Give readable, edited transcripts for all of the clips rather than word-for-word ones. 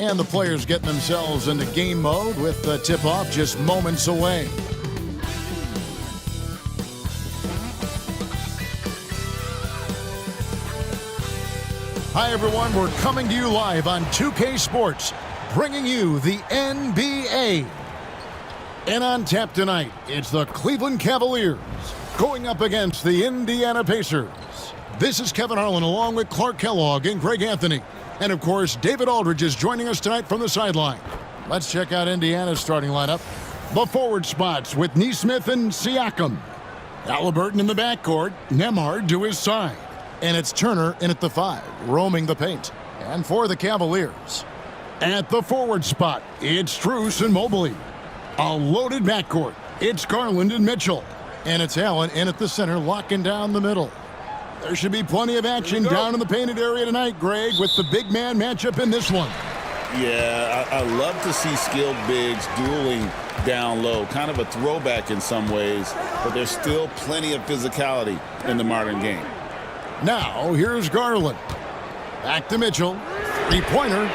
And the players getting themselves into game mode with the tip-off just moments away. Hi, everyone. We're coming to you live on 2K Sports, bringing you the NBA. And on tap tonight, it's the Cleveland Cavaliers going up against the Indiana Pacers. This is Kevin Harlan along with Clark Kellogg and Greg Anthony. And, of course, David Aldridge is joining us tonight from the sideline. Let's check out Indiana's starting lineup. The forward spots with Nesmith and Siakam. Halliburton in the backcourt, Nembhard to his side. And it's Turner in at the 5, roaming the paint. And for the Cavaliers, at the forward spot, it's Strus and Mobley. A loaded backcourt, it's Garland and Mitchell. And it's Allen in at the center, locking down the middle. There should be plenty of action down in the painted area tonight, Greg, with the big man matchup in this one. Yeah, I love to see skilled bigs dueling down low. Kind of a throwback in some ways, but there's still plenty of physicality in the modern game. Now, here's Garland. Back to Mitchell. Three-pointer.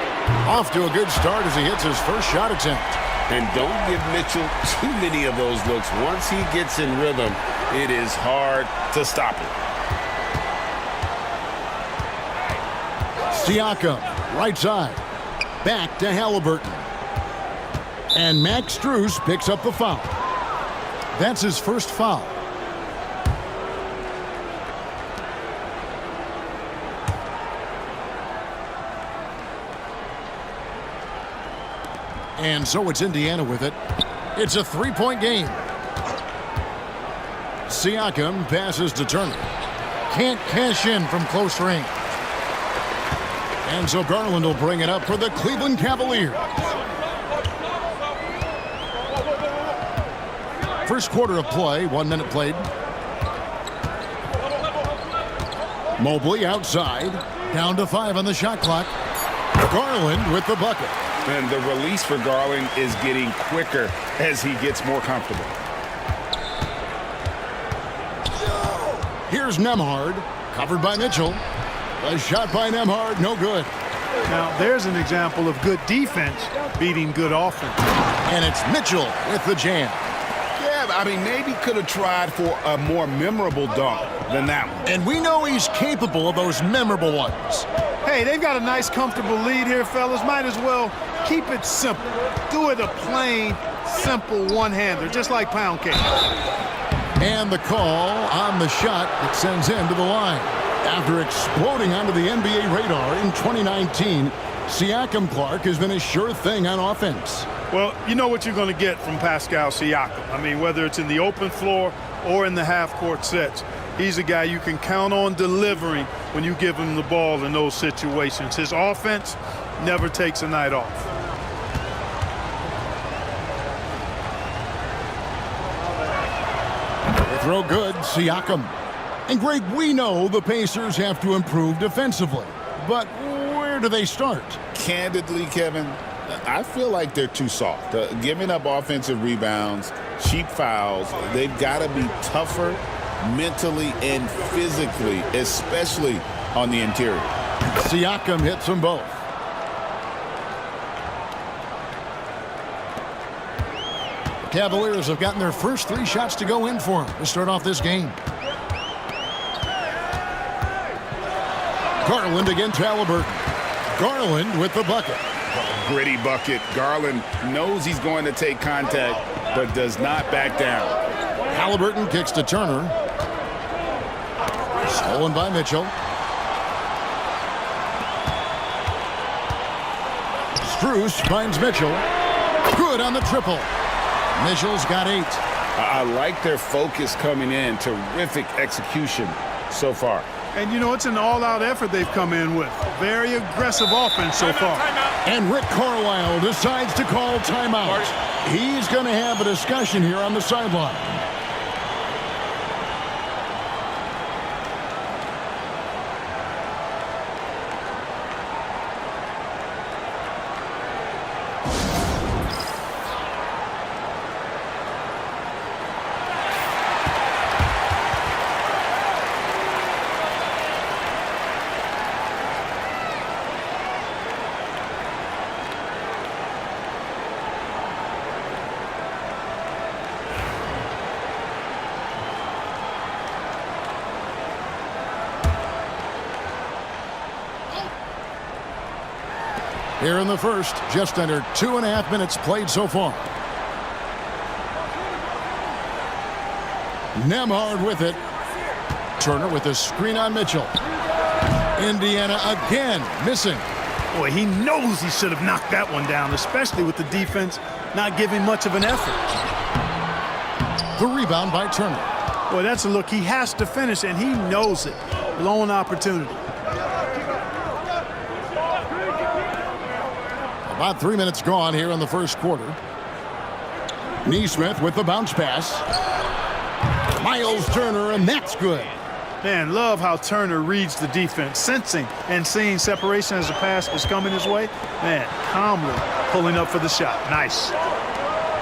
Off to a good start as he hits his first shot attempt. And don't give Mitchell too many of those looks. Once he gets in rhythm, it is hard to stop him. Siakam, right side. Back to Halliburton. And Max Strus picks up the foul. That's his first foul. And so it's Indiana with it. It's a three-point game. Siakam passes to Turner. Can't cash in from close range. And so Garland will bring it up for the Cleveland Cavaliers. First quarter of play, 1 minute played. Mobley outside, down to 5 on the shot clock. Garland with the bucket. And the release for Garland is getting quicker as he gets more comfortable. Here's Nembhard, covered by Mitchell. A shot by Nembhard, no good. Now, there's an example of good defense beating good offense. And it's Mitchell with the jam. Yeah, I mean, maybe could have tried for a more memorable dunk than that one. And we know he's capable of those memorable ones. Hey, they've got a nice, comfortable lead here, fellas. Might as well keep it simple. Do it a plain, simple one-hander, just like pound cake. And the call on the shot that sends him to the line. After exploding onto the NBA radar in 2019, Siakam, Clark, has been a sure thing on offense. Well, you know what you're going to get from Pascal Siakam. I mean, whether it's in the open floor or in the half-court sets, he's a guy you can count on delivering when you give him the ball in those situations. His offense never takes a night off. The throw good, Siakam. And Greg, we know the Pacers have to improve defensively. But where do they start? Candidly, Kevin, I feel like they're too soft. Giving up offensive rebounds, cheap fouls, they've got to be tougher mentally and physically, especially on the interior. Siakam hits them both. The Cavaliers have gotten their first 3 shots to go in for them to start off this game. Garland against Halliburton. Garland with the bucket. Gritty bucket. Garland knows he's going to take contact, but does not back down. Halliburton kicks to Turner. Stolen by Mitchell. Strus finds Mitchell. Good on the triple. Mitchell's got 8. I like their focus coming in. Terrific execution so far. And, you know, it's an all-out effort they've come in with. Very aggressive offense so far. And Rick Carlisle decides to call timeout. He's going to have a discussion here on the sideline. Here in the first, just under 2.5 minutes played so far. Nembhard with it. Turner with a screen on Mitchell. Indiana again missing. Boy, he knows he should have knocked that one down, especially with the defense not giving much of an effort. The rebound by Turner. Boy, that's a look he has to finish, and he knows it. Blown opportunity. About 3 minutes gone here in the first quarter. Nesmith with the bounce pass. Miles Turner, and that's good. Man, love how Turner reads the defense, sensing and seeing separation as the pass is coming his way. Man, calmly pulling up for the shot. Nice.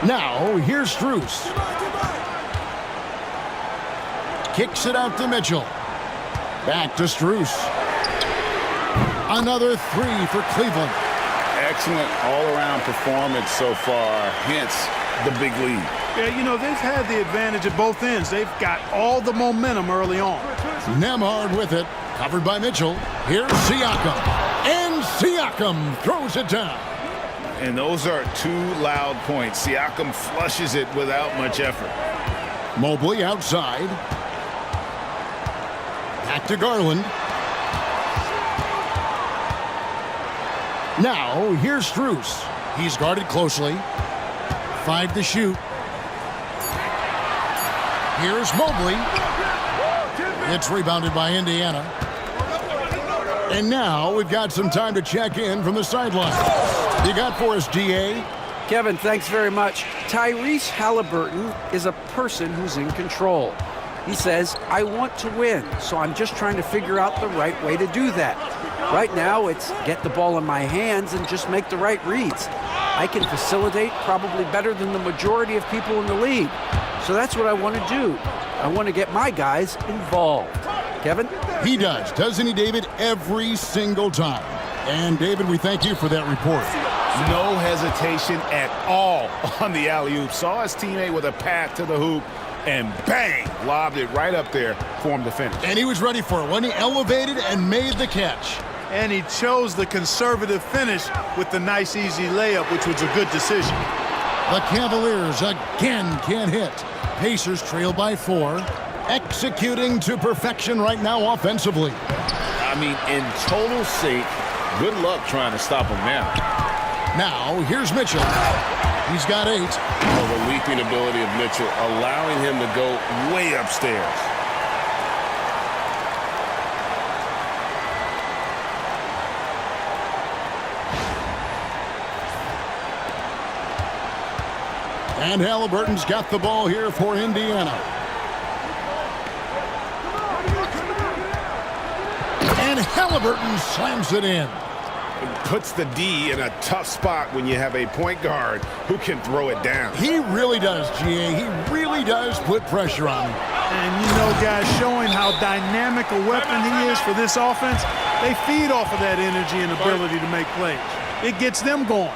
Now, here's Strus. Kicks it out to Mitchell. Back to Strus. Another three for Cleveland. Excellent all-around performance so far, hence the big lead. Yeah, you know, they've had the advantage at both ends. They've got all the momentum early on. Nembhard with it, covered by Mitchell. Here's Siakam. And Siakam throws it down. And those are two loud points. Siakam flushes it without much effort. Mobley outside. Back to Garland. Now, here's Strus. He's guarded closely. 5 to shoot. Here's Mobley. It's rebounded by Indiana. And now we've got some time to check in from the sideline. You got for us, DA? Kevin, thanks very much. Tyrese Halliburton is a person who's in control. He says, I want to win, so I'm just trying to figure out the right way to do that. Right now, it's get the ball in my hands and just make the right reads. I can facilitate probably better than the majority of people in the league. So that's what I want to do. I want to get my guys involved. Kevin? He does, doesn't he, David? Every single time. And, David, we thank you for that report. No hesitation at all on the alley-oop. Saw his teammate with a path to the hoop, and bang, lobbed it right up there for him to finish. And he was ready for it when he elevated and made the catch. And he chose the conservative finish with the nice, easy layup, which was a good decision. The Cavaliers again can't hit. Pacers trail by 4. Executing to perfection right now offensively. I mean, in total sync. Good luck trying to stop him now. Now, here's Mitchell. He's got 8. Oh, the leaping ability of Mitchell, allowing him to go way upstairs. And Halliburton's got the ball here for Indiana. And Halliburton slams it in. Puts the D in a tough spot when you have a point guard who can throw it down. He really does, GA. He really does put pressure on him. And you know, guys, showing how dynamic a weapon he is for this offense, they feed off of that energy and ability to make plays. It gets them going.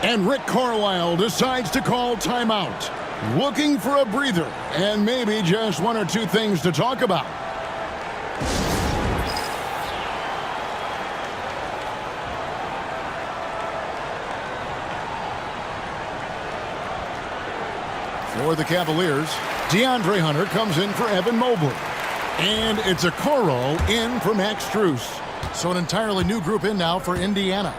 And Rick Carlisle decides to call timeout. Looking for a breather and maybe just 1 or 2 things to talk about. For the Cavaliers, DeAndre Hunter comes in for Evan Mobley. And it's a Okoro in for Max Strus. So an entirely new group in now for Indiana.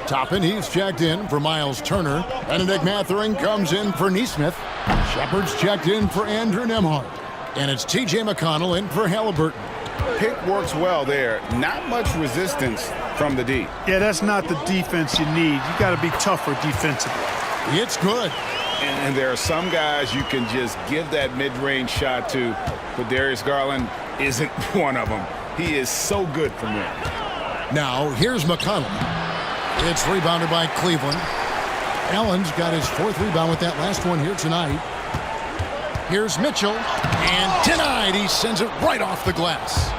Toppin, he's checked in for Miles Turner. Benedict Mathurin comes in for Nesmith. Shepard's checked in for Andrew Nembhard. And it's T.J. McConnell in for Halliburton. Pick works well there. Not much resistance from the D. Yeah, that's not the defense you need. You got to be tougher defensively. It's good. And there are some guys you can just give that mid-range shot to, but Darius Garland isn't one of them. He is so good from there. Now, here's McConnell. It's rebounded by Cleveland. Allen's got his 4th rebound with that last one here tonight. Here's Mitchell, and denied. He sends it right off the glass.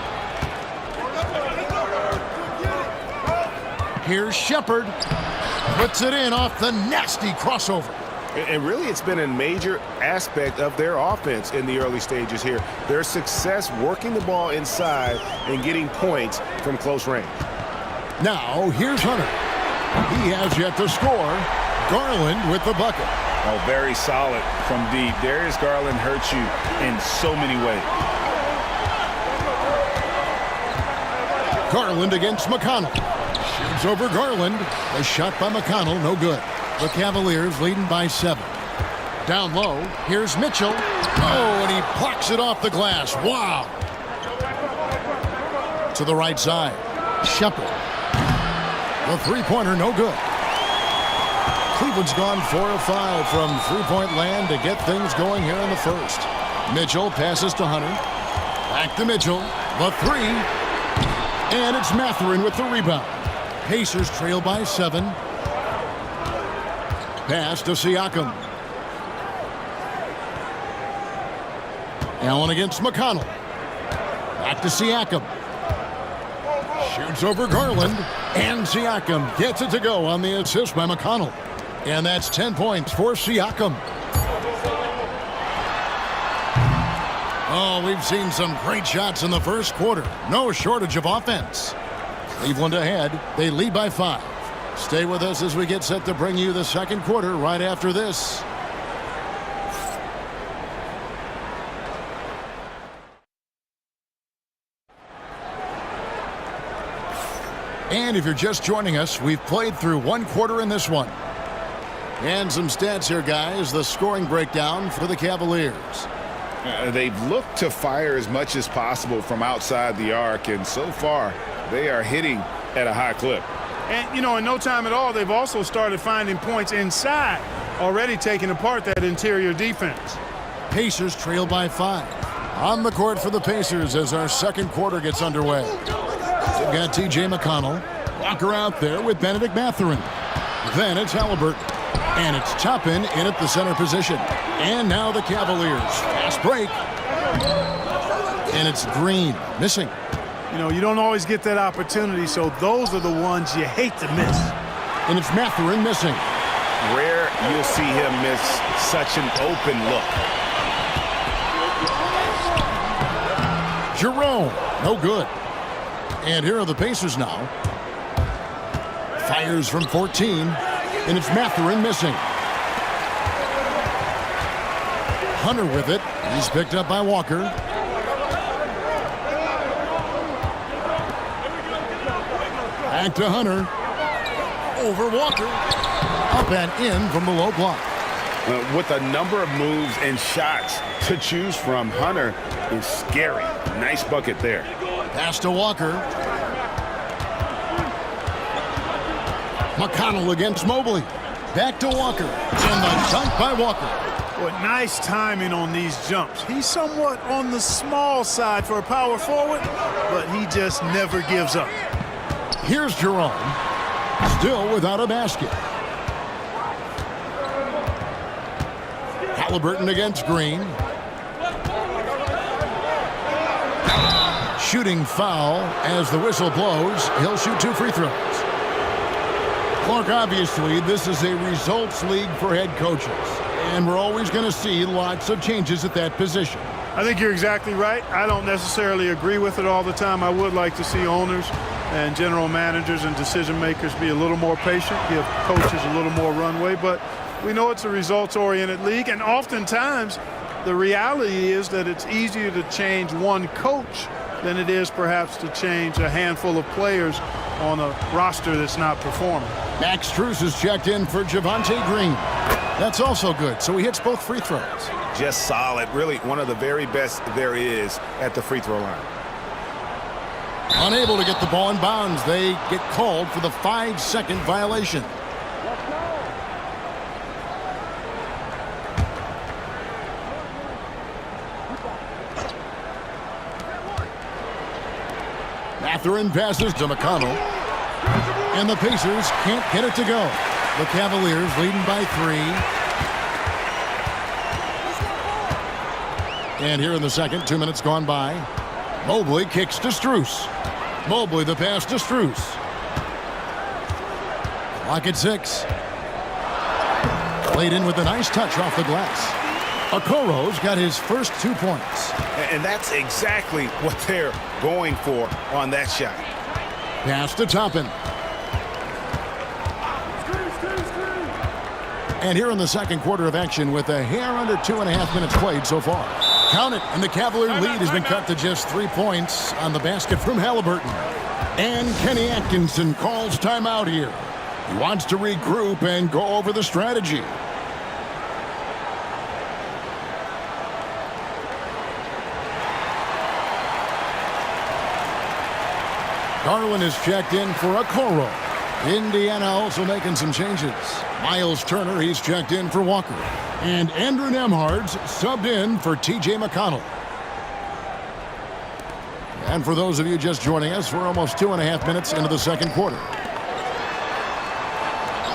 Here's Shepard. Puts it in off the nasty crossover. And really, it's been a major aspect of their offense in the early stages here. Their success working the ball inside and getting points from close range. Now, here's Hunter. He has yet to score. Garland with the bucket. Oh, very solid from deep. Darius Garland hurts you in so many ways. Garland against McConnell. Shoots over Garland. A shot by McConnell, no good. The Cavaliers leading by 7. Down low, here's Mitchell. Oh, and he plucks it off the glass. Wow. To the right side. Shepard. The three-pointer, no good. Cleveland's gone 4 of 5 from three-point land to get things going here in the first. Mitchell passes to Hunter. Back to Mitchell. The three. And it's Mathurin with the rebound. Pacers trail by 7. Pass to Siakam. Allen against McConnell. Back to Siakam. Shoots over Garland. And Siakam gets it to go on the assist by McConnell. And that's 10 points for Siakam. Oh, we've seen some great shots in the first quarter. No shortage of offense. Cleveland ahead. They lead by 5. Stay with us as we get set to bring you the second quarter right after this. And if you're just joining us, we've played through one quarter in this one. And some stats here, guys. The scoring breakdown for the Cavaliers. They've looked to fire as much as possible from outside the arc, and so far they are hitting at a high clip. And, you know, in no time at all, they've also started finding points inside, already taking apart that interior defense. Pacers trail by 5. On the court for the Pacers as our second quarter gets underway. They've got T.J. McConnell. Walker out there with Benedict Mathurin. Then it's Halliburton. And it's Toppin in at the center position. And now the Cavaliers. Fast break. And it's Green missing. You know, you don't always get that opportunity, so those are the ones you hate to miss. And it's Mathurin missing. Rare you'll see him miss such an open look. Jerome, no good. And here are the Pacers now. Fires from 14. And it's Mathurin missing. Hunter with it. He's picked up by Walker. Back to Hunter. Over Walker. Up and in from the low block. With a number of moves and shots to choose from, Hunter is scary. Nice bucket there. Pass to Walker. McConnell against Mobley. Back to Walker. And the dunk by Walker. What nice timing on these jumps. He's somewhat on the small side for a power forward, but he just never gives up. Here's Jerome. Still without a basket. Halliburton against Green. Shooting foul as the whistle blows. He'll shoot 2 free throws. Clark, obviously, this is a results league for head coaches, and we're always going to see lots of changes at that position. I think you're exactly right. I don't necessarily agree with it all the time. I would like to see owners and general managers and decision makers be a little more patient, give coaches a little more runway, but we know it's a results-oriented league, and oftentimes the reality is that it's easier to change one coach than it is perhaps to change a handful of players on a roster that's not performing. Max Strus is checked in for Javonte Green. That's also good, so he hits both free throws. Just solid. Really one of the very best there is at the free throw line. Unable to get the ball in bounds. They get called for the 5-second violation. Mathurin passes to McConnell. And the Pacers can't get it to go. The Cavaliers leading by 3. And here in the second, 2 minutes gone by. Mobley kicks to Strus. Mobley the pass to Strus. Clock at 6. Played in with a nice touch off the glass. Okoro's got his first 2 points. And that's exactly what they're going for on that shot. Pass to Toppin. And here in the second quarter of action with a hair under 2.5 minutes played so far. Count it, and the Cavalier lead has been cut to just 3 points on the basket from Halliburton. And Kenny Atkinson calls timeout here. He wants to regroup and go over the strategy. Garland is checked in for a Okoro. Indiana also making some changes. Miles Turner, he's checked in for Walker. And Andrew Nembhard's subbed in for T.J. McConnell. And for those of you just joining us, we're almost 2.5 minutes into the second quarter.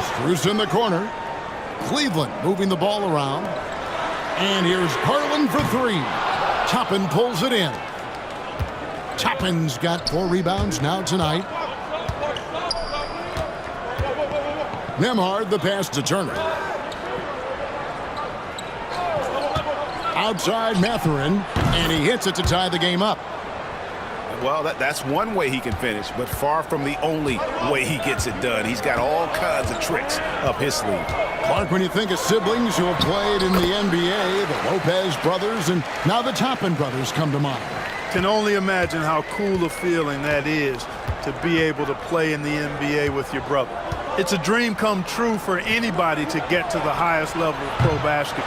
Strus in the corner. Cleveland moving the ball around. And here's Garland for three. Toppin pulls it in. Toppin's got 4 rebounds now tonight. Nembhard the pass to Turner. Outside Mathurin, and he hits it to tie the game up. Well, that's one way he can finish, but far from the only way he gets it done. He's got all kinds of tricks up his sleeve. Clark, when you think of siblings who have played in the NBA, the Lopez brothers, and now the Toppin brothers come to mind. Can only imagine how cool a feeling that is to be able to play in the NBA with your brother. It's a dream come true for anybody to get to the highest level of pro basketball.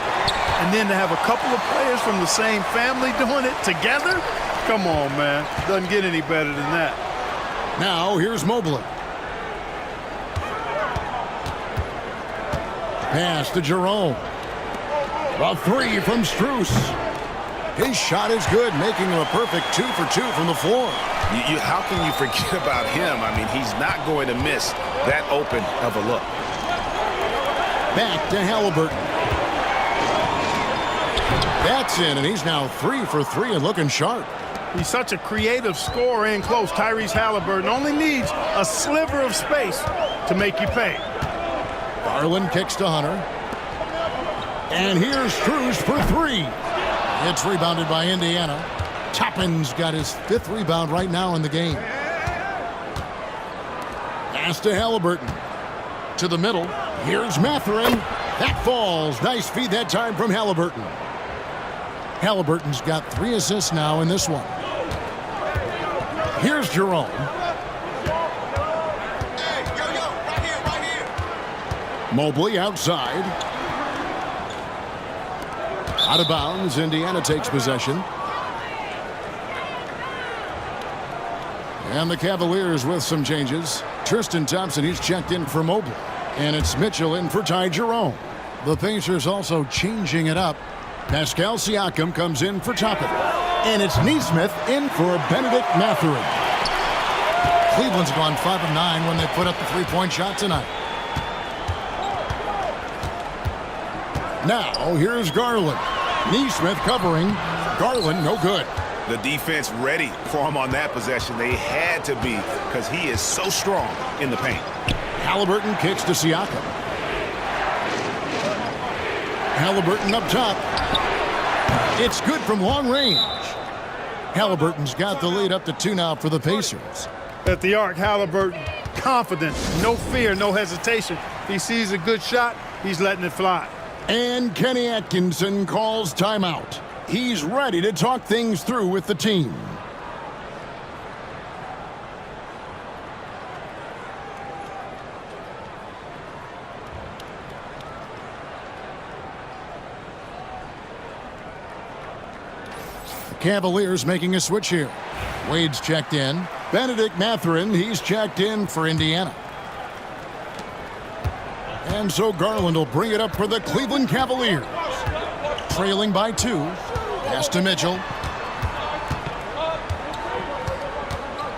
And then to have a couple of players from the same family doing it together? Come on, man. Doesn't get any better than that. Now, here's Mobley. Pass to Jerome. A three from Strus. His shot is good, making him a perfect 2 for 2 from the floor. How can you forget about him? I mean, he's not going to miss that open of a look. Back to Halliburton. That's in, and he's now 3 for 3 and looking sharp. He's such a creative scorer in close. Tyrese Halliburton only needs a sliver of space to make you pay. Garland kicks to Hunter. And here's Strus for 3. It's rebounded by Indiana. Toppin's got his 5th rebound right now in the game. Pass to Halliburton. To the middle. Here's Mathurin. That falls. Nice feed that time from Halliburton. Halliburton's got 3 assists now in this one. Here's Jerome. Right here. Mobley outside. Out of bounds. Indiana takes possession. And the Cavaliers with some changes. Tristan Thompson, he's checked in for Mobley. And it's Mitchell in for Ty Jerome. The Pacers also changing it up. Pascal Siakam comes in for Toppin. And it's Nesmith in for Benedict Mathurin. Cleveland's gone 5 of 9 when they put up the 3-point shot tonight. Now, here's Garland. Nesmith covering. Garland, no good. The defense ready for him on that possession. They had to be because he is so strong in the paint. Halliburton kicks to Siakam. Halliburton up top. It's good from long range. Halliburton's got the lead up to 2 now for the Pacers. At the arc, Halliburton, confident, no fear, no hesitation. He sees a good shot, he's letting it fly. And Kenny Atkinson calls timeout. He's ready to talk things through with the team. The Cavaliers making a switch here. Wade's checked in. Benedict Mathurin, he's checked in for Indiana. And so Garland will bring it up for the Cleveland Cavaliers. Trailing by 2. Pass to Mitchell.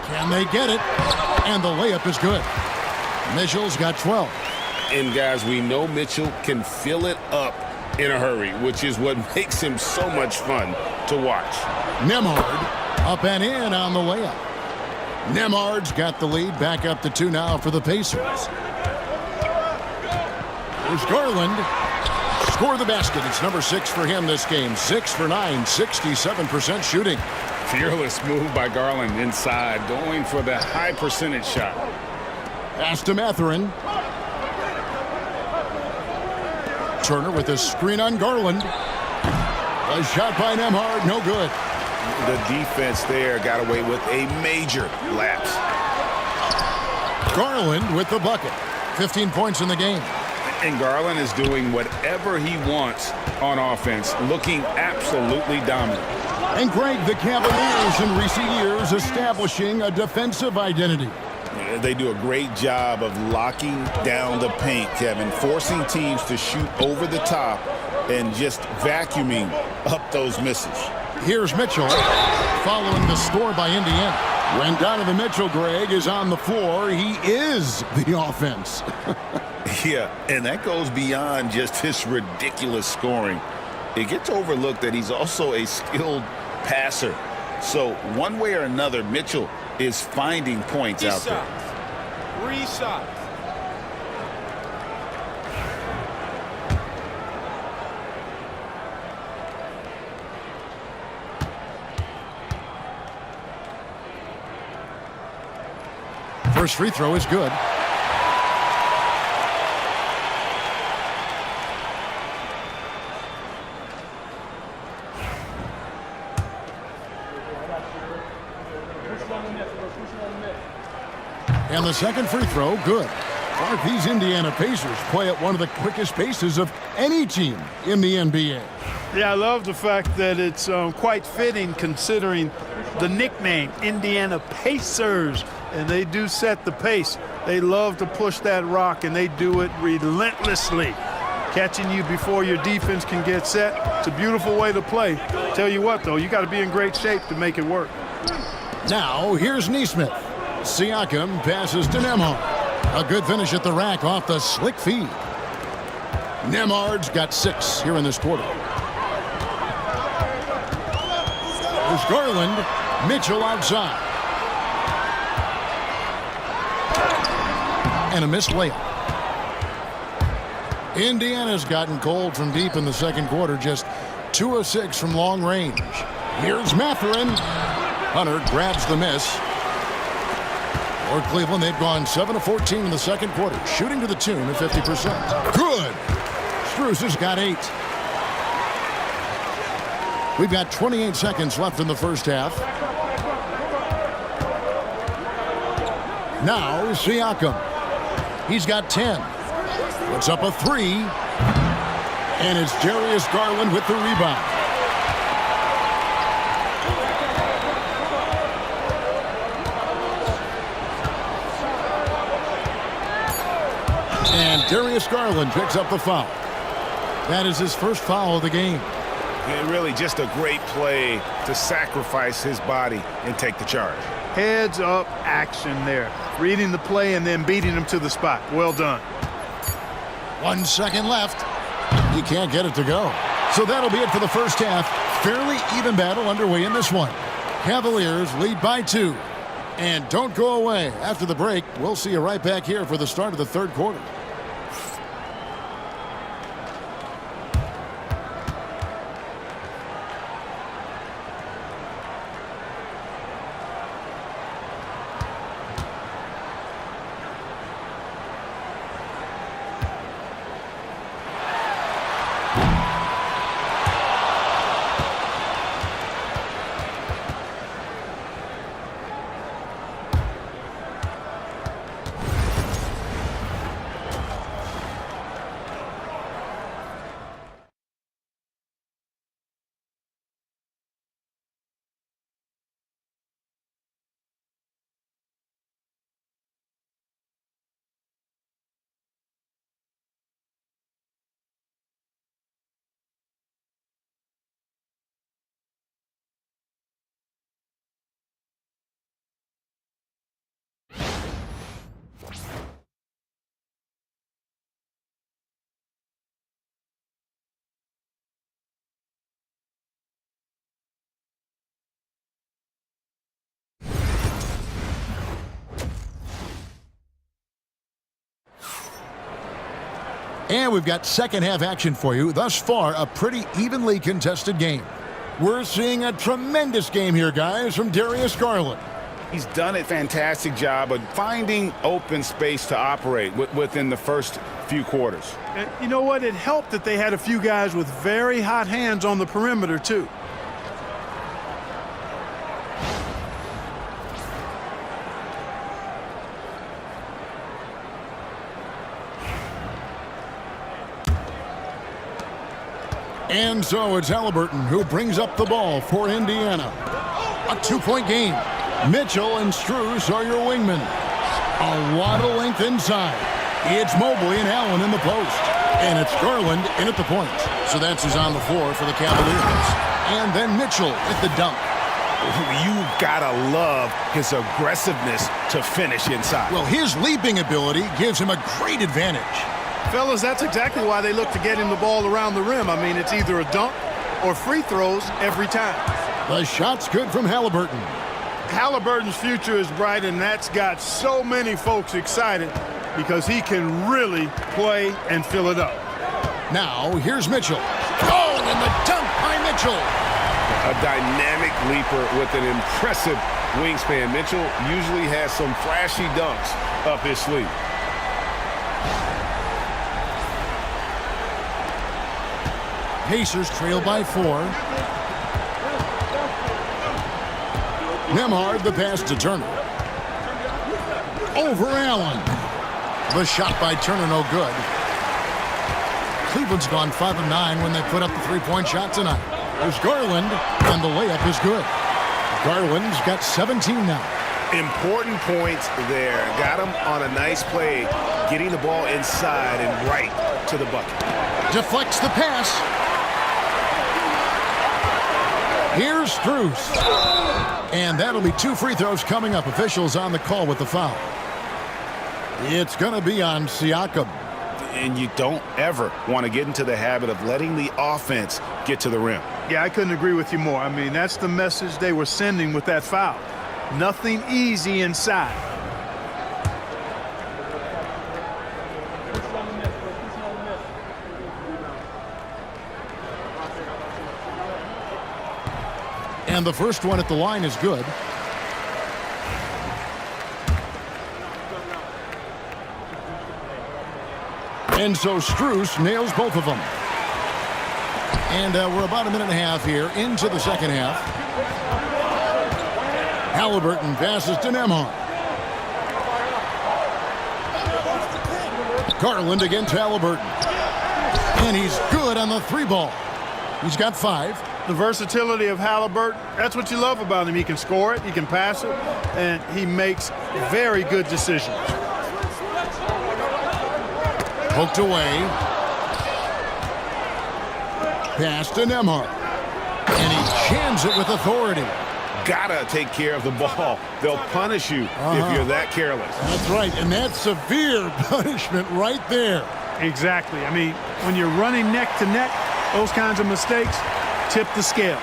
Can they get it? And the layup is good. Mitchell's got 12. And guys, we know Mitchell can fill it up in a hurry, which is what makes him so much fun to watch. Nembhard up and in on the layup. Nembhard's got the lead back up to 2 now for the Pacers. Here's Garland. Score the basket. It's number 6 for him this game. 6 for 9, 67% shooting. Fearless move by Garland inside, going for the high percentage shot. Pass to Mathurin. Turner with a screen on Garland. A shot by Nembhard, no good. The defense there got away with a major lapse. Garland with the bucket. 15 points in the game. And Garland is doing whatever he wants on offense, looking absolutely dominant. And Greg, the Cavaliers in recent years establishing a defensive identity. They do a great job of locking down the paint, Kevin, forcing teams to shoot over the top and just vacuuming up those misses. Here's Mitchell following the score by Indiana. When Donovan Mitchell, Greg, is on the floor, he is the offense. Yeah, and that goes beyond just his ridiculous scoring. It gets overlooked that he's also a skilled passer. So one way or another, Mitchell is finding points out there. 3 shots. First free throw is good. And the second free throw, good. Clark, these Indiana Pacers play at one of the quickest paces of any team in the NBA. Yeah, I love the fact that it's quite fitting considering the nickname, Indiana Pacers. And they do set the pace. They love to push that rock, and they do it relentlessly. Catching you before your defense can get set. It's a beautiful way to play. Tell you what, though, you got to be in great shape to make it work. Now, here's Nesmith. Siakam passes to Nembhard. A good finish at the rack off the slick feed. Nembhard's got 6 here in this quarter. There's Garland. Mitchell outside. And a missed layup. Indiana's gotten cold from deep in the second quarter. Just 2 of 6 from long range. Here's Mathurin. Hunter grabs the miss. For Cleveland, they've gone 7 of 14 in the second quarter, shooting to the tune of 50%. Good. Strus has got 8. We've got 28 seconds left in the first half. Now Siakam. He's got 10. Puts up a 3. And it's Darius Garland with the rebound. And Darius Garland picks up the foul. That is his first foul of the game. And really just a great play to sacrifice his body and take the charge. Heads up action there. Reading the play and then beating him to the spot. Well done. 1 second left. He can't get it to go. So that'll be it for the first half. Fairly even battle underway in this one. Cavaliers lead by 2. And don't go away. After the break, we'll see you right back here for the start of the third quarter. And we've got second half action for you. Thus far, a pretty evenly contested game. We're seeing a tremendous game here, guys, from Darius Garland. He's done a fantastic job of finding open space to operate within the first few quarters. And you know what? It helped that they had a few guys with very hot hands on the perimeter, too. And so it's Halliburton who brings up the ball for Indiana. A 2-point game. Mitchell and Strus are your wingmen. A lot of length inside. It's Mobley and Allen in the post. And it's Garland in at the point. So that's who's on the floor for the Cavaliers. And then Mitchell at the dunk. You've got to love his aggressiveness to finish inside. Well, his leaping ability gives him a great advantage. Fellas, that's exactly why they look to get him the ball around the rim. I mean, it's either a dunk or free throws every time. The shot's good from Halliburton. Halliburton's future is bright, and that's got so many folks excited because he can really play and fill it up. Now, here's Mitchell. Oh, and the dunk by Mitchell. A dynamic leaper with an impressive wingspan. Mitchell usually has some flashy dunks up his sleeve. Pacers trail by 4. Nembhard the pass to Turner. Over Allen. The shot by Turner no good. Cleveland's gone 5 of 9 when they put up the 3-point shot tonight. There's Garland, and the layup is good. Garland's got 17 now. Important points there. Got him on a nice play, getting the ball inside and right to the bucket. Deflects the pass. Here's Strus. And that'll be 2 free throws coming up. Officials on the call with the foul. It's going to be on Siakam. And you don't ever want to get into the habit of letting the offense get to the rim. Yeah, I couldn't agree with you more. I mean, that's the message they were sending with that foul. Nothing easy inside. And the first one at the line is good. And so Strus nails both of them. And we're about a minute and a half here into the second half. Halliburton passes to Nembhard. Garland against Halliburton. And he's good on the 3-ball. He's got 5. The versatility of Halliburton, that's what you love about him. He can score it, he can pass it, and he makes very good decisions. Poked away. Pass to Nembhard. And he jams it with authority. Gotta take care of the ball. They'll punish you if you're that careless. That's right, and that's severe punishment right there. Exactly. I mean, when you're running neck to neck, those kinds of mistakes tip the scales.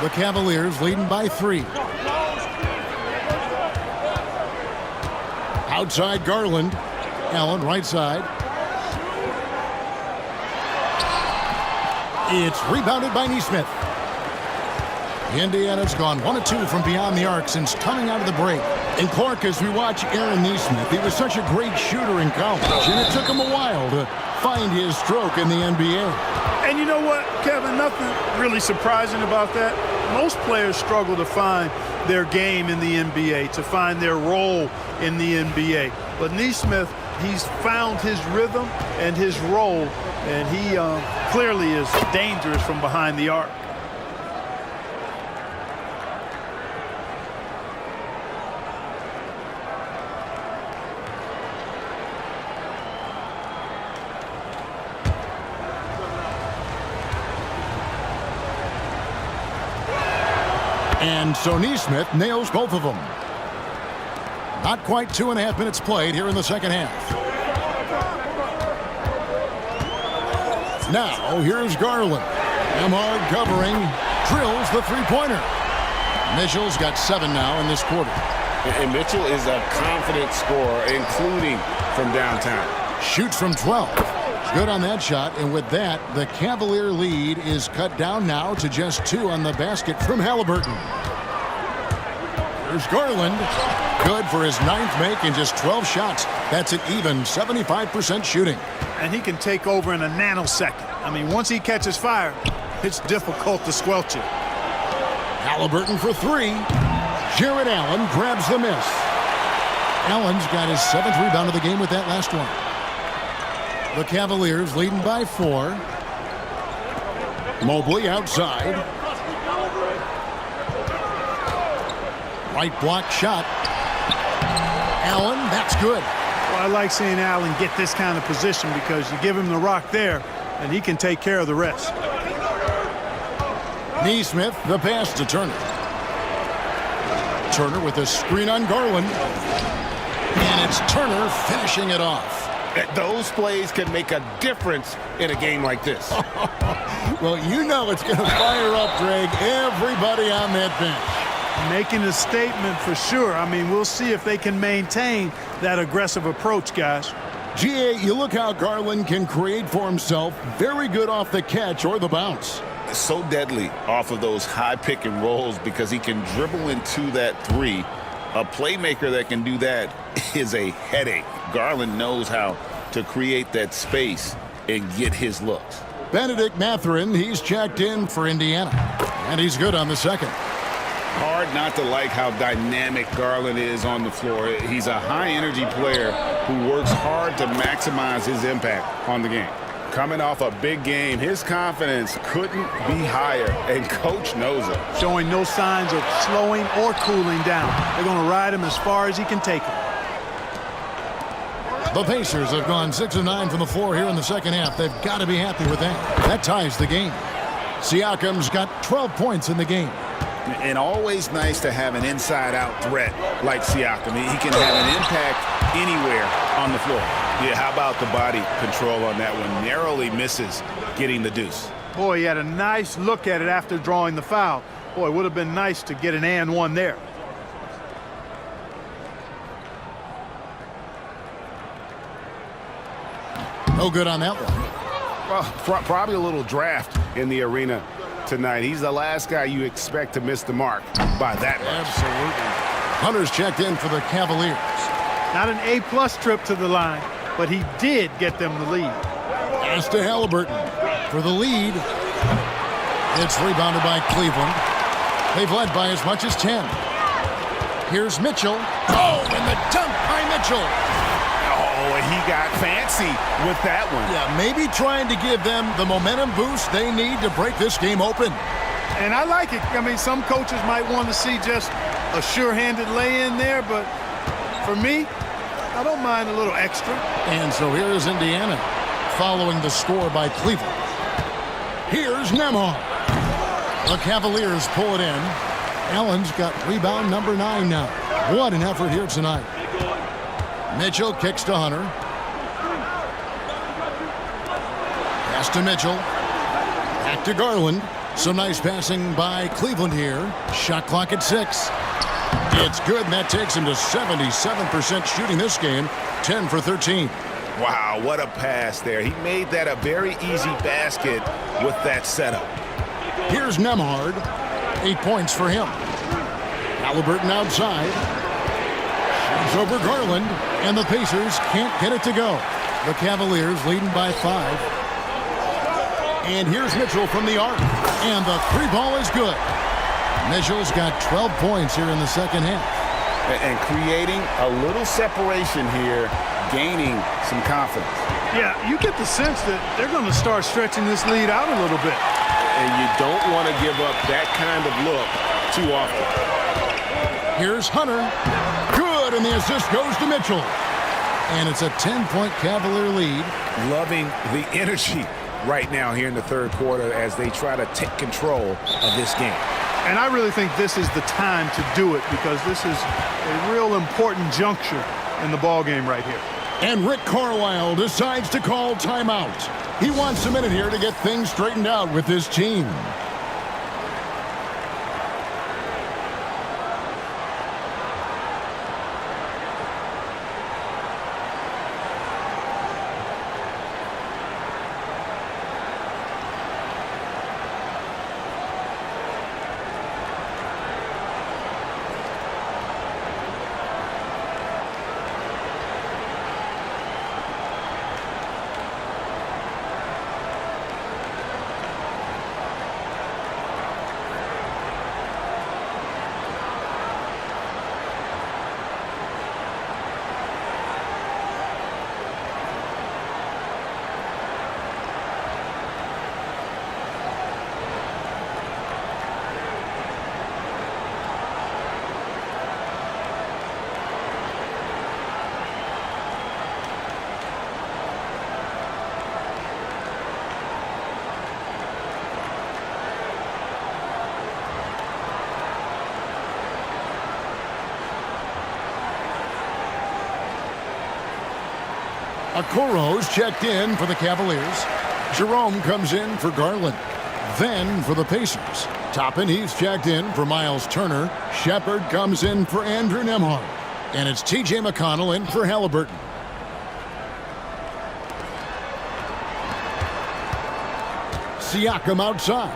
The Cavaliers leading by 3. Outside Garland. Allen right side. It's rebounded by Nesmith. Indiana's gone 1 of 2 from beyond the arc since coming out of the break. And Clark, as we watch Aaron Nesmith, he was such a great shooter in college, and it took him a while to find his stroke in the NBA. And you know what, Kevin, nothing really surprising about that. Most players struggle to find their game in the NBA, to find their role in the NBA. But Nesmith, he's found his rhythm and his role, and he clearly is dangerous from behind the arc. And so Nesmith nails both of them. Not quite 2.5 minutes played here in the second half. Now, here's Garland. Nembhard covering, drills the 3-pointer. Mitchell's got 7 now in this quarter. And Mitchell is a confident scorer, including from downtown. Shoots from 12. Good on that shot, and with that, the Cavalier lead is cut down now to just 2 on the basket from Halliburton. Here's Garland. Good for his 9th make in just 12 shots. That's an even 75% shooting. And he can take over in a nanosecond. I mean, once he catches fire, it's difficult to squelch it. Halliburton for 3. Jared Allen grabs the miss. Allen's got his 7th rebound of the game with that last one. The Cavaliers leading by 4. Mobley outside. Right block shot. Allen, that's good. Well, I like seeing Allen get this kind of position because you give him the rock there, and he can take care of the rest. Neesmith, the pass to Turner. Turner with a screen on Garland. And it's Turner finishing it off. Those plays can make a difference in a game like this. Well, you know it's going to fire up, Greg, everybody on that bench. Making a statement for sure. I mean, we'll see if they can maintain that aggressive approach, guys. GA, you look how Garland can create for himself. Very good off the catch or the bounce. So deadly off of those high pick and rolls because he can dribble into that 3. A playmaker that can do that is a headache. Garland knows how to create that space and get his looks. Benedict Mathurin, he's checked in for Indiana. And he's good on the second. Hard not to like how dynamic Garland is on the floor. He's a high-energy player who works hard to maximize his impact on the game. Coming off a big game, his confidence couldn't be higher, and coach knows it. Showing no signs of slowing or cooling down. They're going to ride him as far as he can take him. The Pacers have gone 6 of 9 from the floor here in the second half. They've got to be happy with that. That ties the game. Siakam's got 12 points in the game. And always nice to have an inside-out threat like Siakam. He can have an impact anywhere on the floor. Yeah, how about the body control on that one? Narrowly misses getting the deuce. Boy, he had a nice look at it after drawing the foul. Boy, it would have been nice to get an and one there. No good on that one. Well, probably a little draft in the arena tonight. He's the last guy you expect to miss the mark by that much. Absolutely. Hunter's checked in for the Cavaliers. Not an A+ trip to the line, but he did get them the lead. Pass to Halliburton for the lead. It's rebounded by Cleveland. They've led by as much as 10. Here's Mitchell. Oh, and the dunk by Mitchell. Oh, and he got fancy with that one. Yeah, maybe trying to give them the momentum boost they need to break this game open. And I like it. I mean, some coaches might want to see just a sure-handed lay-in there, but for me, I don't mind a little extra. And so here is Indiana following the score by Cleveland. Here's Nembhard. The Cavaliers pull it in. Allen's got rebound number 9 now. What an effort here tonight. Mitchell kicks to Hunter. Pass to Mitchell. Back to Garland. Some nice passing by Cleveland here. Shot clock at 6. It's good, and that takes him to 77% shooting this game. 10 for 13. Wow, what a pass there. He made that a very easy basket with that setup. Here's Nembhard. 8 points for him. Halliburton outside. Shoots over Garland, and the Pacers can't get it to go. The Cavaliers leading by 5. And here's Mitchell from the arc, and the 3 ball is good. Mitchell's got 12 points here in the second half. And creating a little separation here, gaining some confidence. Yeah, you get the sense that they're going to start stretching this lead out a little bit. And you don't want to give up that kind of look too often. Here's Hunter. Good, and the assist goes to Mitchell. And it's a 10-point Cavalier lead. Loving the energy right now here in the third quarter as they try to take control of this game. And I really think this is the time to do it because this is a real important juncture in the ball game right here. And Rick Carlisle decides to call timeout. He wants a minute here to get things straightened out with his team. Okoro's checked in for the Cavaliers. Jerome comes in for Garland. Then for the Pacers, Toppin, he's checked in for Miles Turner. Shepard comes in for Andrew Nembhard. And it's T.J. McConnell in for Halliburton. Siakam outside.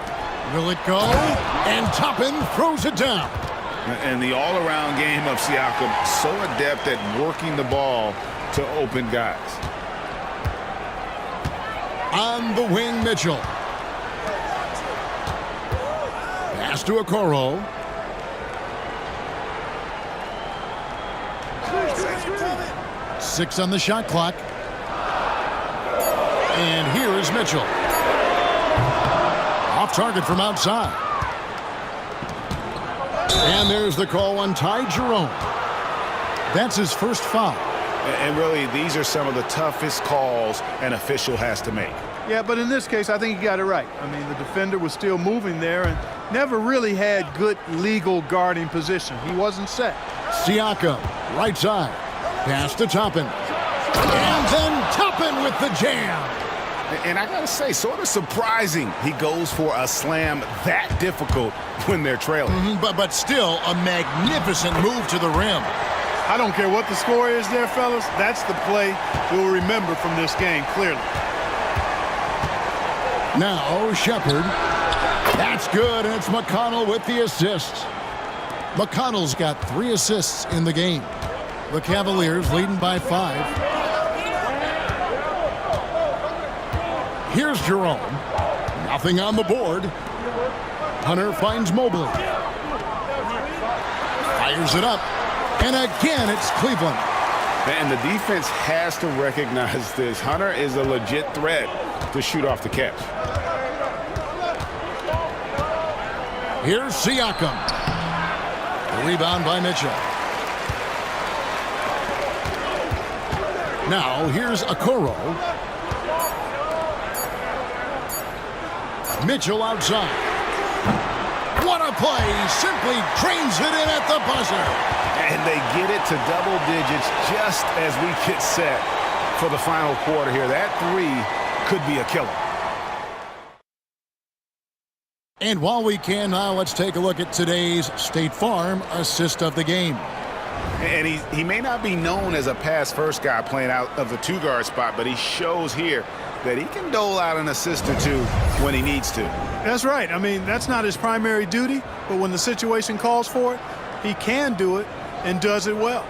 Will it go? And Toppin throws it down. And the all-around game of Siakam, so adept at working the ball to open guys. On the wing, Mitchell. Pass to Okoro. Six on the shot clock. And here is Mitchell. Off target from outside. And there's the call on Ty Jerome. That's his first foul. And really, these are some of the toughest calls an official has to make. Yeah, but in this case, I think he got it right. I mean, the defender was still moving there and never really had good legal guarding position. He wasn't set. Siakam, right side. Pass to Toppin. And then Toppin with the jam. And I got to say, sort of surprising he goes for a slam that difficult when they're trailing. But still a magnificent move to the rim. I don't care what the score is there, fellas. That's the play we'll remember from this game, clearly. Now Shepard. That's good, and it's McConnell with the assist. McConnell's got 3 assists in the game. The Cavaliers leading by 5. Here's Jerome. Nothing on the board. Hunter finds Mobley. Fires it up. And again, it's Cleveland. And the defense has to recognize this. Hunter is a legit threat to shoot off the catch. Here's Siakam. Rebound by Mitchell. Now here's Okoro. Mitchell outside. What a play. Simply drains it in at the buzzer. And they get it to double digits just as we get set for the final quarter here. That 3 could be a killer. And while we can now, let's take a look at today's State Farm assist of the game. And he may not be known as a pass-first guy playing out of the 2-guard spot, but he shows here that he can dole out an assist or 2 when he needs to. That's right. I mean, that's not his primary duty, but when the situation calls for it, he can do it and does it well.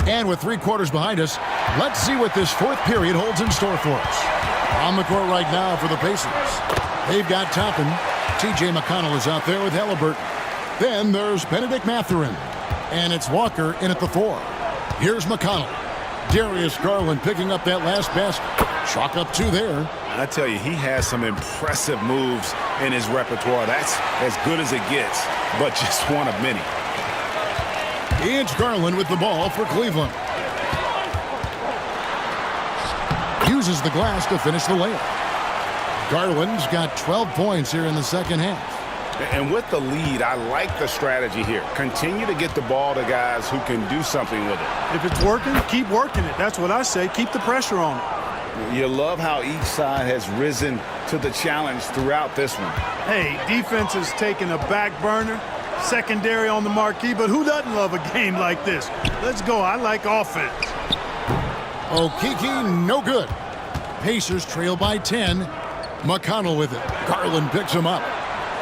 And with 3 quarters behind us, let's see what this 4th period holds in store for us. On the court right now for the Pacers. They've got Toppin. T.J. McConnell is out there with Halliburton. Then there's Benedict Mathurin. And it's Walker in at the 4. Here's McConnell. Darius Garland picking up that last basket. Chalk up 2 there. I tell you, he has some impressive moves in his repertoire. That's as good as it gets, but just one of many. It's Garland with the ball for Cleveland. Uses the glass to finish the layup. Garland's got 12 points here in the second half. And with the lead, I like the strategy here. Continue to get the ball to guys who can do something with it. If it's working, keep working it. That's what I say. Keep the pressure on it. You love how each side has risen to the challenge throughout this one. Hey, defense has taken a back burner, secondary on the marquee, but who doesn't love a game like this? Let's go. I like offense. Okeke, no good. Pacers trail by 10. McConnell with it. Garland picks him up.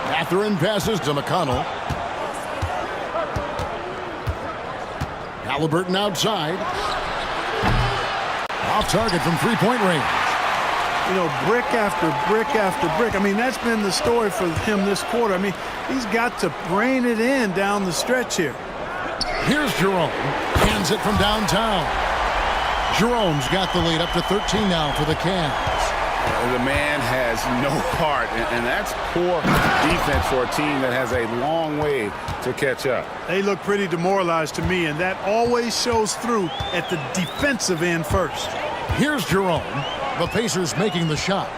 Mathurin passes to McConnell. Halliburton outside. Off target from 3-point range. You know, brick after brick after brick. I mean, that's been the story for him this quarter. I mean, he's got to rein it in down the stretch here. Here's Jerome. Hands it from downtown. Jerome's got the lead up to 13 now for the Cavs. The man has no heart, and that's poor defense for a team that has a long way to catch up. They look pretty demoralized to me, and that always shows through at the defensive end first. Here's Jerome. The Pacers making the shot.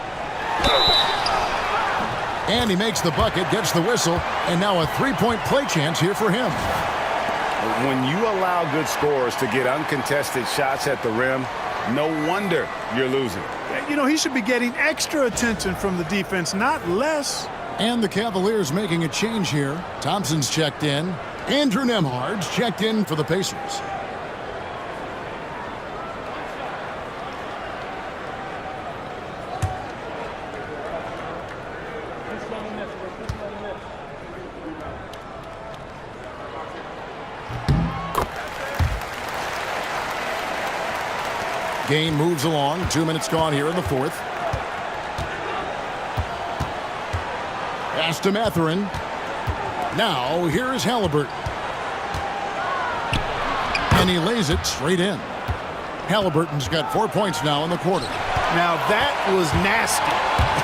And he makes the bucket, gets the whistle, and now a 3-point play chance here for him. When you allow good scorers to get uncontested shots at the rim, no wonder you're losing. You know, he should be getting extra attention from the defense, not less. And the Cavaliers making a change here. Thompson's checked in. Andrew Nembhard's checked in for the Pacers. Game moves along. 2 minutes gone here in the fourth. Pass to Mathurin. Now, here's Halliburton. And he lays it straight in. Halliburton's got 4 points now in the quarter. Now that was nasty.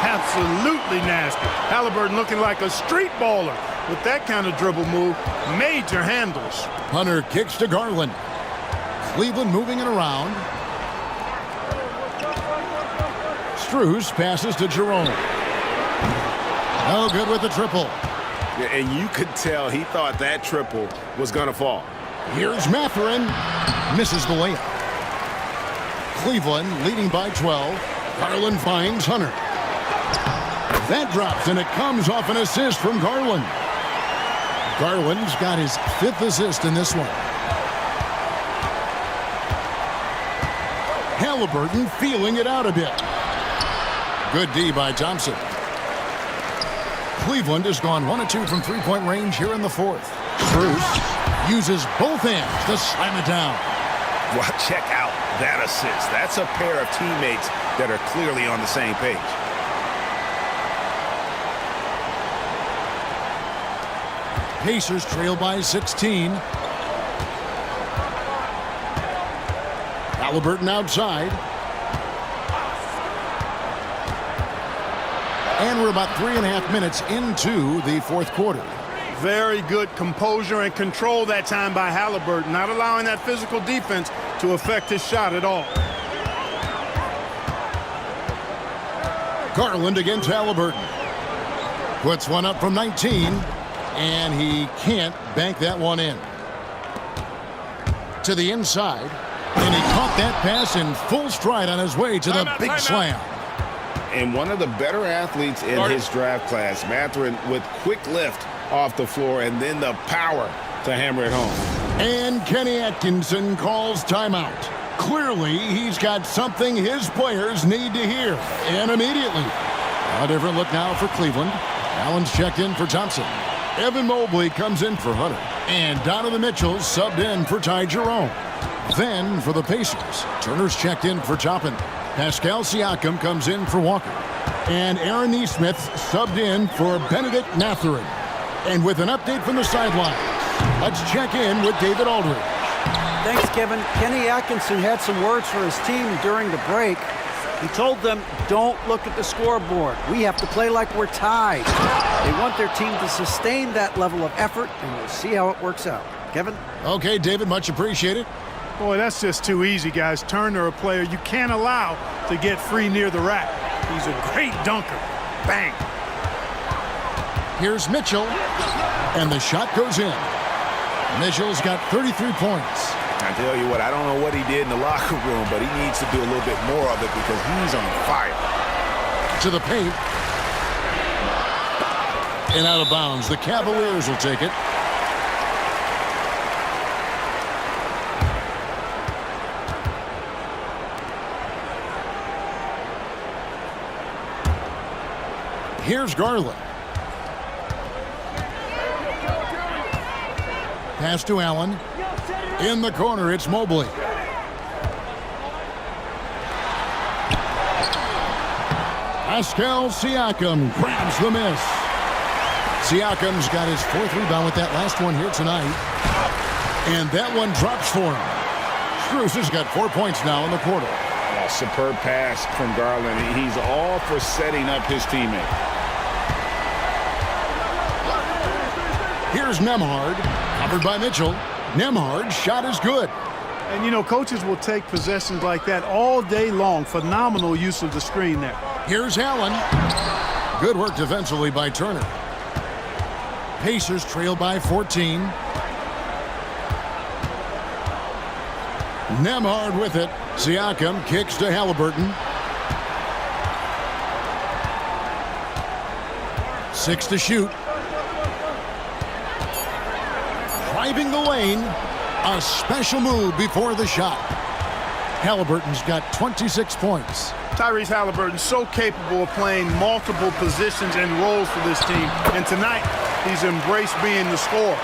Absolutely nasty. Halliburton looking like a street baller with that kind of dribble move. Major handles. Hunter kicks to Garland. Cleveland moving it around. Strus passes to Jerome. No good with the triple. Yeah, and you could tell he thought that triple was going to fall. Here's Mathurin. Misses the layup. Cleveland leading by 12. Garland finds Hunter. That drops, and it comes off an assist from Garland. Garland's got his 5th assist in this one. Halliburton feeling it out a bit. Good D by Thompson. Cleveland has gone 1 of 2 from three-point range here in the fourth. Strus uses both hands to slam it down. Well, check out that assist. That's a pair of teammates that are clearly on the same page. Pacers trail by 16. Halliburton outside. And we're about 3.5 minutes into the fourth quarter. Very good composure and control that time by Halliburton, not allowing that physical defense to affect his shot at all. Garland against Halliburton. Puts one up from 19, and he can't bank that one in. To the inside, and he caught that pass in full stride on his way to the big slam. And one of the better athletes in his draft class, Mathurin, with quick lift off the floor and then the power to hammer it home. And Kenny Atkinson calls timeout. Clearly, he's got something his players need to hear, and immediately. A different look now for Cleveland. Allen's checked in for Thompson. Evan Mobley comes in for Hunter. And Donovan Mitchell subbed in for Ty Jerome. Then for the Pacers, Turner's checked in for Toppin. Pascal Siakam comes in for Walker. And Aaron Nesmith subbed in for Benedict Mathurin. And with an update from the sideline, let's check in with David Aldridge. Thanks, Kevin. Kenny Atkinson had some words for his team during the break. He told them, don't look at the scoreboard. We have to play like we're tied. They want their team to sustain that level of effort, and we'll see how it works out. Kevin? Okay, David, much appreciated. Boy, that's just too easy, guys. Turner, a player you can't allow to get free near the rack. He's a great dunker. Bang. Here's Mitchell, and the shot goes in. Mitchell's got 33 points. I tell you what, I don't know what he did in the locker room, but he needs to do a little bit more of it because he's on fire. To the paint. And out of bounds. The Cavaliers will take it. Here's Garland. Pass to Allen. In the corner, it's Mobley. Pascal Siakam grabs the miss. Siakam's got his 4th rebound with that last one here tonight. And that one drops for him. Strus has got 4 points now in the quarter. A superb pass from Garland. He's all for setting up his teammate. Here's Nembhard, covered by Mitchell. Nembhard's shot is good. And, you know, coaches will take possessions like that all day long. Phenomenal use of the screen there. Here's Allen. Good work defensively by Turner. Pacers trail by 14. Nemhard with it. Siakam kicks to Halliburton. 6 to shoot. Driving the lane. A special move before the shot. Halliburton's got 26 points. Tyrese Halliburton so capable of playing multiple positions and roles for this team. And tonight, he's embraced being the scorer.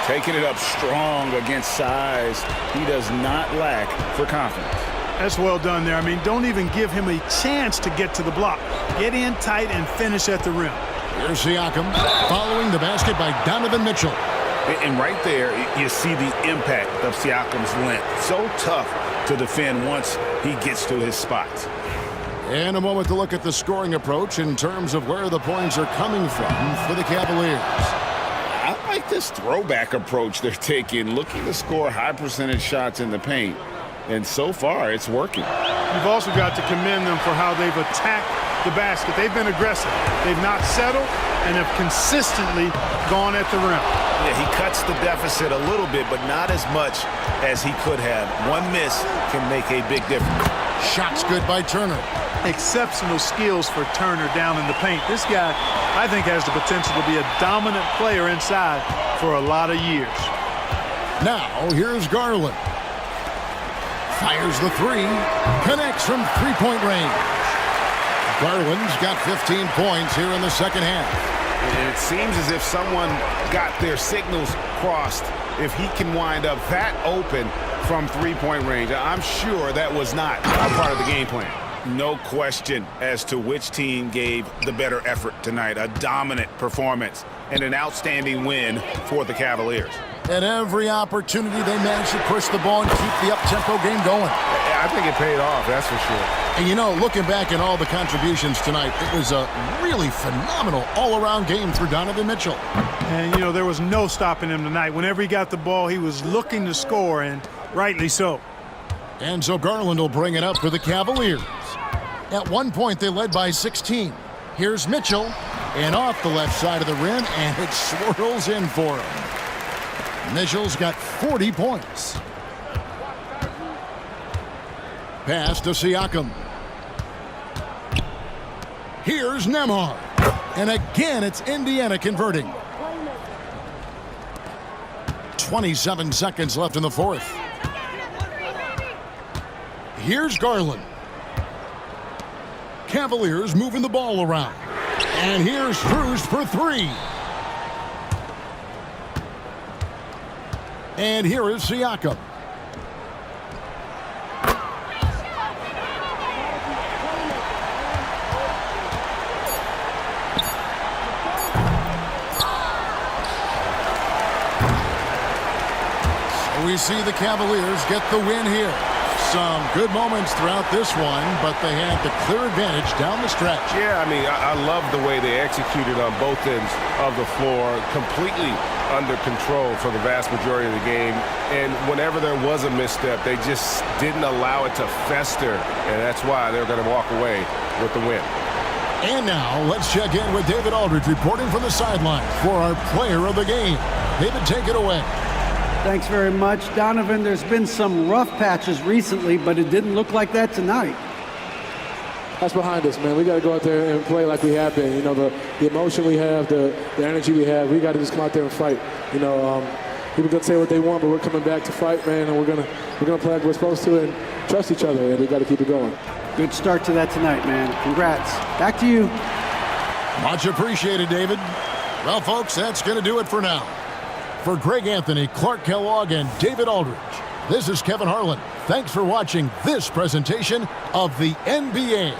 Taking it up strong against size. He does not lack for confidence. That's well done there. I mean, don't even give him a chance to get to the block. Get in tight and finish at the rim. Here's Siakam following the basket by Donovan Mitchell. And right there, you see the impact of Siakam's length. So tough to defend once he gets to his spots. And a moment to look at the scoring approach in terms of where the points are coming from for the Cavaliers. I like this throwback approach they're taking, looking to score high percentage shots in the paint. And so far, it's working. You've also got to commend them for how they've attacked the basket. They've been aggressive. They've not settled and have consistently gone at the rim. Yeah, he cuts the deficit a little bit, but not as much as he could have. One miss can make a big difference. Shots good by Turner. Exceptional skills for Turner down in the paint. This guy, I think, has the potential to be a dominant player inside for a lot of years. Now, here's Garland. Fires the three. Connects from three-point range. Garland's got 15 points here in the second half. And it seems as if someone got their signals crossed if he can wind up that open from three-point range. I'm sure that was not a part of the game plan. No question as to which team gave the better effort tonight. A dominant performance and an outstanding win for the Cavaliers. At every opportunity, they managed to push the ball and keep the up-tempo game going. I think it paid off, that's for sure. And, you know, looking back at all the contributions tonight, it was a really phenomenal all-around game for Donovan Mitchell. And, you know, there was no stopping him tonight. Whenever he got the ball, he was looking to score, and rightly so. And so Garland will bring it up for the Cavaliers. At one point, they led by 16. Here's Mitchell, and off the left side of the rim, and it swirls in for him. Mitchell's got 40 points. Pass to Siakam. Here's Nemhard. And again, it's Indiana converting. 27 seconds left in the fourth. Here's Garland. Cavaliers moving the ball around. And here's Cruz for three. And here is Siakam. So we see the Cavaliers get the win here. Some good moments throughout this one, but they had the clear advantage down the stretch. Yeah, I mean, I love the way they executed on both ends of the floor, completely under control for the vast majority of the game. And whenever there was a misstep, they just didn't allow it to fester, and that's why they're going to walk away with the win. And now, let's check in with David Aldridge reporting from the sideline for our player of the game. David, take it away. Thanks very much, Donovan. There's been some rough patches recently, but it didn't look like that tonight. That's behind us, man. We got to go out there and play like we have been. You know, the emotion we have, the energy we have, we got to just come out there and fight. You know, people can say what they want, but we're coming back to fight, man, and we're gonna play like we're supposed to and trust each other, and we got to keep it going. Good start to that tonight, man. Congrats. Back to you. Much appreciated, David. Well, folks, that's going to do it for now. For Greg Anthony, Clark Kellogg, and David Aldridge, this is Kevin Harlan. Thanks for watching this presentation of the NBA.